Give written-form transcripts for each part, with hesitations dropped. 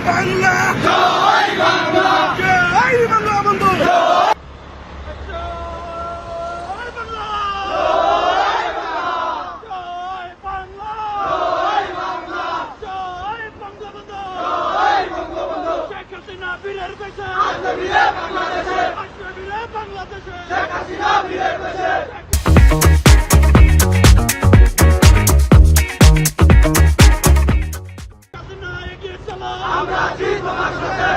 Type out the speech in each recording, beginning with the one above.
বাংলা জয় বাংলা জয় বাংলা বন্ধু আমরা আছি তোমার সাথে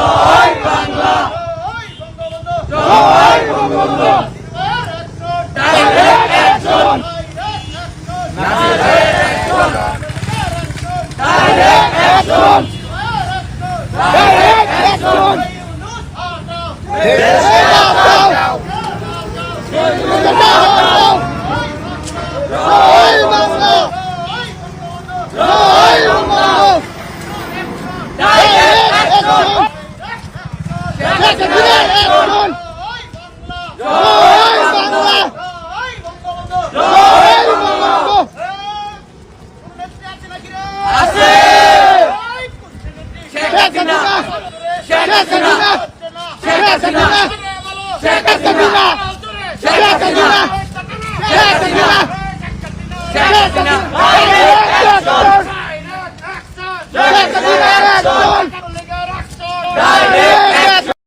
জয় বাংলা জয় Bangabandhu direct action direct action direct action দেশে বাঁচাও জয় বাংলা জয় বঙ্গবন্ধু ডাইরেক্ট অ্যাকশন জয় বাংলা জয় বঙ্গবন্ধু আছে শেখ হাসিনা শেখ হাসিনা শেখ হাসিনা শেখ হাসিনা শেখ হাসিনা শেখ হাসিনা শেখ হাসিনা